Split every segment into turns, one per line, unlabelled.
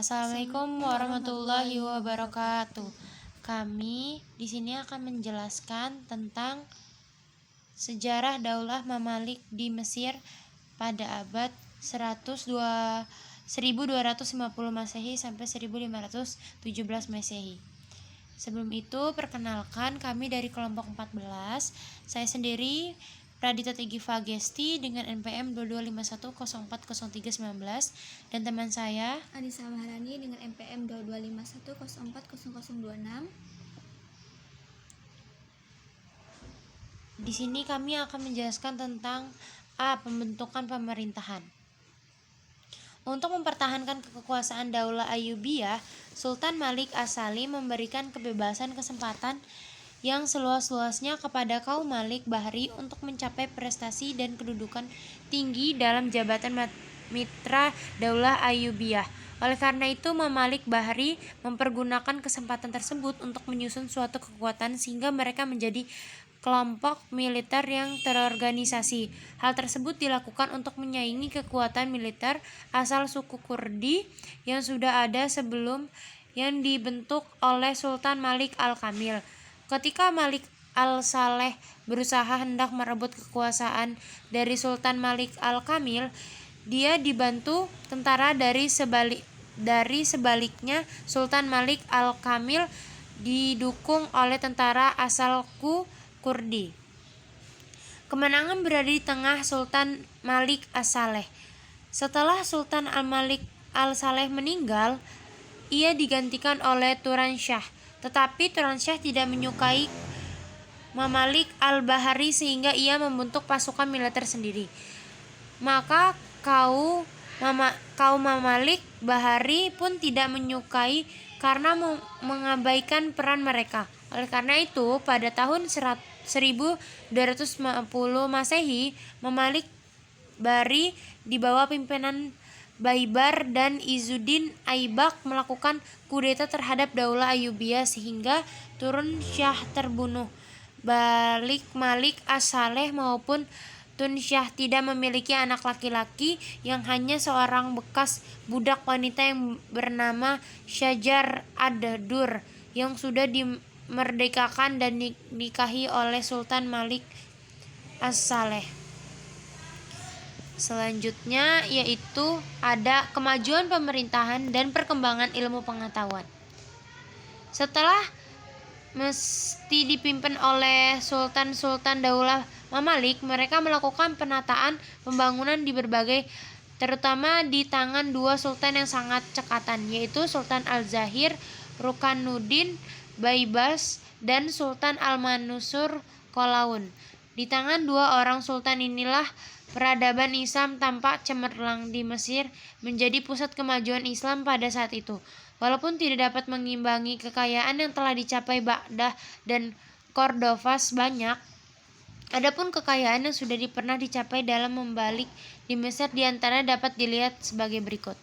Assalamualaikum warahmatullahi wabarakatuh. Kami di sini akan menjelaskan tentang sejarah Daulah Mamalik di Mesir pada abad 1250 Masehi sampai 1517 Masehi. Sebelum itu, perkenalkan kami dari kelompok 14. Saya sendiri Pradita Tegiva Gesti dengan NPM 2251040319 dan teman saya
Anissa Maharani dengan NPM 2251040026.
Di sini kami akan menjelaskan tentang pembentukan pemerintahan. Untuk mempertahankan kekuasaan Daulah Ayyubiyah, Sultan Malik As-Salim memberikan kebebasan kesempatan yang seluas-luasnya kepada kaum Malik Bahri untuk mencapai prestasi dan kedudukan tinggi dalam jabatan mitra Daulah Ayyubiyah. Oleh karena itu, Mamalik Bahri mempergunakan kesempatan tersebut untuk menyusun suatu kekuatan sehingga mereka menjadi kelompok militer yang terorganisasi. Hal tersebut dilakukan untuk menyaingi kekuatan militer asal suku Kurdi yang sudah ada sebelum yang dibentuk oleh Sultan Malik Al-Kamil. Ketika Malik Al-Saleh berusaha hendak merebut kekuasaan dari Sultan Malik Al-Kamil, dia dibantu tentara dari sebaliknya Sultan Malik Al-Kamil didukung oleh tentara asal Kurdi. Kemenangan berada di tengah Sultan Malik As-Saleh. Setelah Sultan Al-Malik Al-Saleh meninggal, ia digantikan oleh Turan Shah. Tetapi Turan Shah tidak menyukai Mamalik Al-Bahari sehingga ia membentuk pasukan militer sendiri. Maka kaum Mamalik Bahari pun tidak menyukai karena mengabaikan peran mereka. Oleh karena itu, pada tahun 1250 Masehi, Mamalik Bahri di bawah pimpinan Baibar dan Izzuddin Aibak melakukan kudeta terhadap Daulah Ayyubiyah sehingga Turun Syah terbunuh. Balik Malik As-Saleh maupun Tun Syah tidak memiliki anak laki-laki, yang hanya seorang bekas budak wanita yang bernama Syajar Ad-Dur yang sudah dimerdekakan dan dinikahi oleh Sultan Malik As-Saleh. Selanjutnya yaitu ada kemajuan pemerintahan dan perkembangan ilmu pengetahuan. Setelah mesti dipimpin oleh sultan-sultan Daulah Mamalik, mereka melakukan penataan pembangunan di berbagai, terutama di tangan dua sultan yang sangat cekatan, yaitu Sultan Al-Zahir Rukanuddin Baibars dan Sultan Al-Mansur Qalaun. Di tangan dua orang sultan inilah peradaban Islam tampak cemerlang di Mesir, menjadi pusat kemajuan Islam pada saat itu. Walaupun tidak dapat mengimbangi kekayaan yang telah dicapai Baghdad dan Cordovas banyak, adapun kekayaan yang sudah pernah dicapai dalam membalik di Mesir diantaranya dapat dilihat sebagai berikut.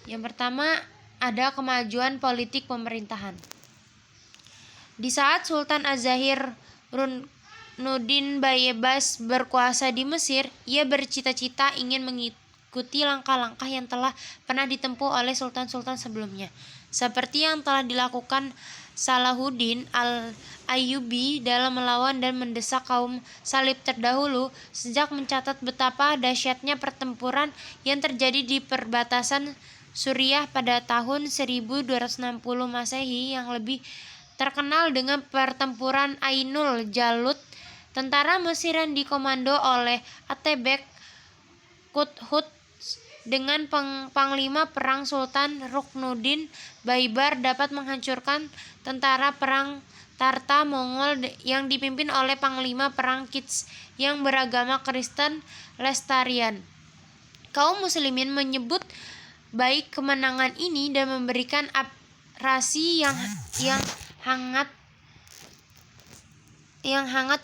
Yang pertama, ada kemajuan politik pemerintahan. Di saat Sultan Az-Zahir Rukunuddin Baibars berkuasa di Mesir, ia bercita-cita ingin mengikuti langkah-langkah yang telah pernah ditempuh oleh sultan-sultan sebelumnya, seperti yang telah dilakukan Salahuddin Al-Ayyubi dalam melawan dan mendesak kaum Salib terdahulu. Sejak mencatat betapa dahsyatnya pertempuran yang terjadi di perbatasan Suriah pada tahun 1260 Masehi yang lebih terkenal dengan pertempuran Ainul Jalut, tentara Mesir yang dikomando oleh Atebek Quthud dengan panglima perang Sultan Ruknuddin Baibar dapat menghancurkan tentara perang Tarta Mongol yang dipimpin oleh panglima perang Kits yang beragama Kristen Lestarian. Kaum muslimin menyebut baik kemenangan ini dan memberikan apresiasi yang hangat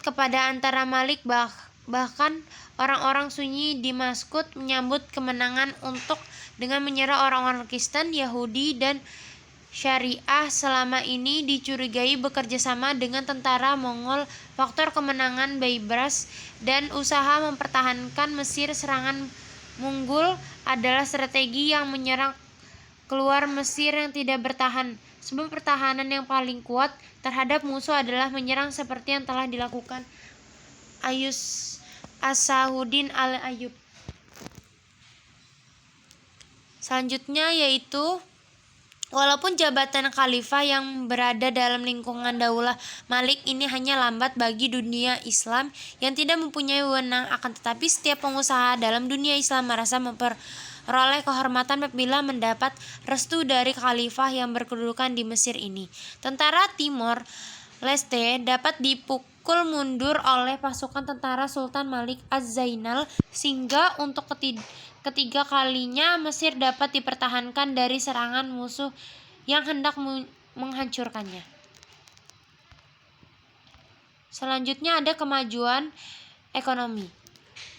kepada antara Malik. Bahkan orang-orang Sunni di Maskut menyambut kemenangan dengan menyerang orang-orang Kristen, Yahudi, dan Syariah selama ini dicurigai bekerja sama dengan tentara Mongol. Faktor kemenangan Baibars dan usaha mempertahankan Mesir serangan Munggul adalah strategi yang menyerang keluar Mesir yang tidak bertahan, sebab pertahanan yang paling kuat terhadap musuh adalah menyerang seperti yang telah dilakukan As-Sahuddin al-Ayyub. Selanjutnya yaitu walaupun jabatan khalifah yang berada dalam lingkungan Daulah Malik ini hanya lambat bagi dunia Islam yang tidak mempunyai wewenang, akan tetapi setiap pengusaha dalam dunia Islam merasa memperoleh kehormatan apabila mendapat restu dari khalifah yang berkedudukan di Mesir ini. Tentara Timor Leste dapat dipukul mundur oleh pasukan tentara Sultan Malik Az-Zainal, sehingga untuk ketiga kalinya Mesir dapat dipertahankan dari serangan musuh yang hendak menghancurkannya. Selanjutnya ada kemajuan ekonomi.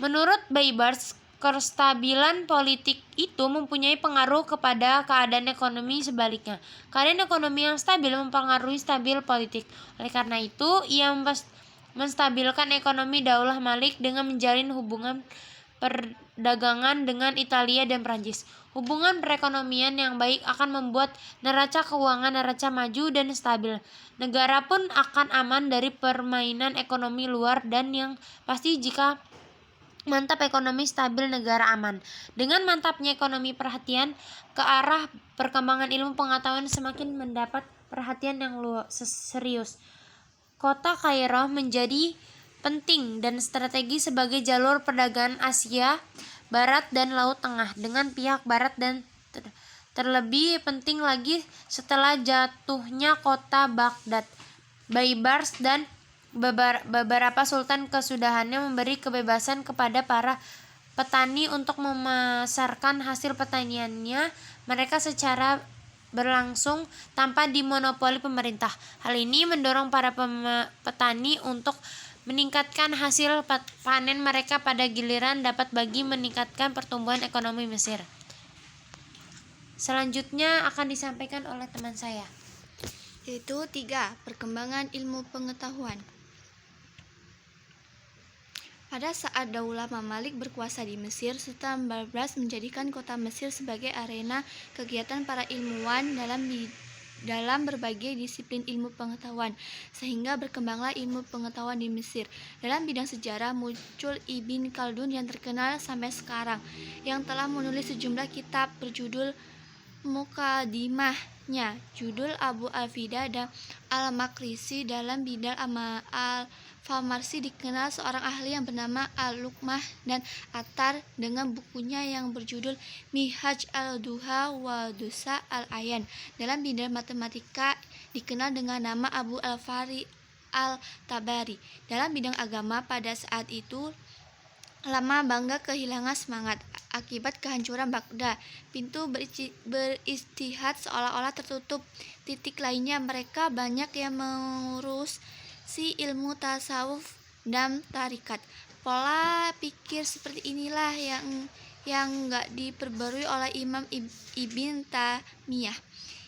Menurut Baybars, kestabilan politik itu mempunyai pengaruh kepada keadaan ekonomi sebaliknya. Keadaan ekonomi yang stabil mempengaruhi stabil politik. Oleh karena itu, ia menstabilkan ekonomi Daulah Malik dengan menjalin hubungan perdagangan dengan Italia dan Prancis. Hubungan perekonomian yang baik akan membuat neraca keuangan neraca maju dan stabil. Negara pun akan aman dari permainan ekonomi luar, dan yang pasti jika mantap ekonomi stabil negara aman. Dengan mantapnya ekonomi, perhatian ke arah perkembangan ilmu pengetahuan semakin mendapat perhatian yang serius. Kota Kairo menjadi penting dan strategi sebagai jalur perdagangan Asia Barat dan Laut Tengah dengan pihak Barat, dan terlebih penting lagi setelah jatuhnya kota Baghdad. Baybars dan beberapa sultan kesudahannya memberi kebebasan kepada para petani untuk memasarkan hasil pertaniannya mereka secara berlangsung tanpa dimonopoli pemerintah. Hal ini mendorong para petani untuk meningkatkan hasil panen mereka pada giliran dapat bagi meningkatkan pertumbuhan ekonomi Mesir. Selanjutnya akan disampaikan oleh teman saya,
Yaitu 3. Perkembangan ilmu pengetahuan. Pada saat Daulah Mamalik berkuasa di Mesir, Sultan Babras menjadikan kota Mesir sebagai arena kegiatan para ilmuwan dalam berbagai disiplin ilmu pengetahuan, sehingga berkembanglah ilmu pengetahuan di Mesir. Dalam bidang sejarah muncul Ibn Khaldun yang terkenal sampai sekarang, yang telah menulis sejumlah kitab berjudul Mukadimahnya, judul Abu Al-Fida dan Al-Makrisi. Dalam bidang Al-Famarsi dikenal seorang ahli yang bernama Al-Luqmah dan Attar dengan bukunya yang berjudul Minhaj al-Duha wa Dusa al-Ayan. Dalam bidang matematika dikenal dengan nama Abu Al-Fari al-Tabari. Dalam bidang agama pada saat itu lama bangga kehilangan semangat akibat kehancuran Baghdad. Pintu beristihad seolah-olah tertutup. Titik lainnya, mereka banyak yang mengurusi ilmu tasawuf dan tarikat. Pola pikir seperti inilah yang enggak diperbarui oleh Imam Ibn Taimiyah.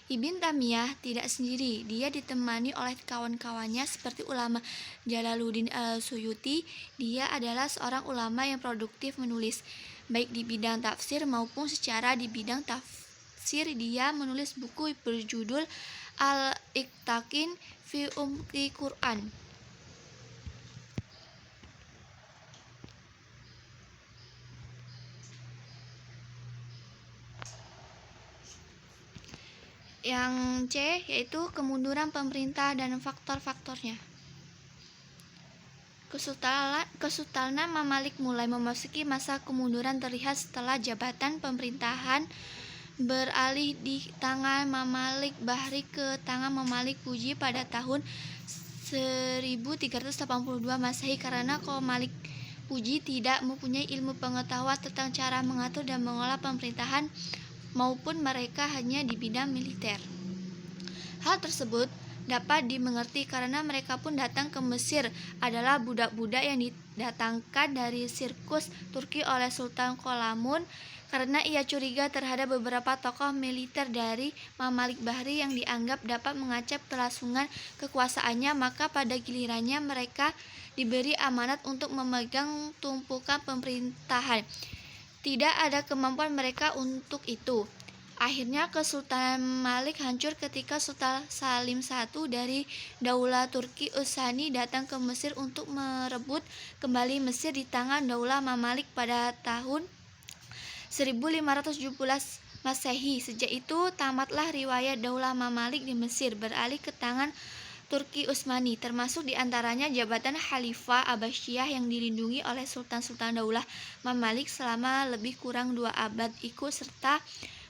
Ibn Taimiyah tidak sendiri, dia ditemani oleh kawan-kawannya seperti ulama Jalaluddin al-Suyuti. Dia adalah seorang ulama yang produktif menulis, baik di bidang tafsir maupun secara di bidang tafsir. Dia menulis buku berjudul Al-Iqtakin fi Umqi Quran. Yang C yaitu kemunduran pemerintah dan faktor-faktornya. Kesultanan Mamalik mulai memasuki masa kemunduran terlihat setelah jabatan pemerintahan beralih di tangan Mamalik Bahri ke tangan Mamalik Puji pada tahun 1382 Masehi, karena kaum Malik Puji tidak mempunyai ilmu pengetahuan tentang cara mengatur dan mengolah pemerintahan, maupun mereka hanya di bidang militer. Hal tersebut dapat dimengerti karena mereka pun datang ke Mesir adalah budak-budak yang didatangkan dari sirkus Turki oleh Sultan Kolamun, karena ia curiga terhadap beberapa tokoh militer dari Mamalik Bahri yang dianggap dapat mengacap kelangsungan kekuasaannya. Maka pada gilirannya mereka diberi amanat untuk memegang tumpukan pemerintahan. Tidak ada kemampuan mereka untuk itu. Akhirnya Kesultanan Malik hancur ketika Sultan Salim I dari Daulah Turki Utsmani datang ke Mesir untuk merebut kembali Mesir di tangan Daulah Mamalik pada tahun 1517 Masehi. Sejak itu tamatlah riwayat Daulah Mamalik di Mesir beralih ke tangan Turki Utsmani, termasuk diantaranya jabatan Khalifah Abbasiyah yang dilindungi oleh Sultan-Sultan Daulah Mamalik selama lebih kurang 2 abad ikut serta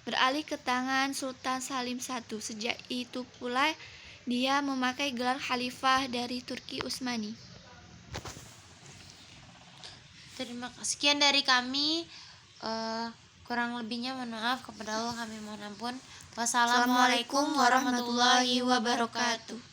beralih ke tangan Sultan Salim I. Sejak itu pula dia memakai gelar Khalifah dari Turki Utsmani.
Terima kasih. Sekian dari kami. Kurang lebihnya mohon maaf, kepada Allah kami mohon ampun. Wassalamualaikum warahmatullahi wabarakatuh.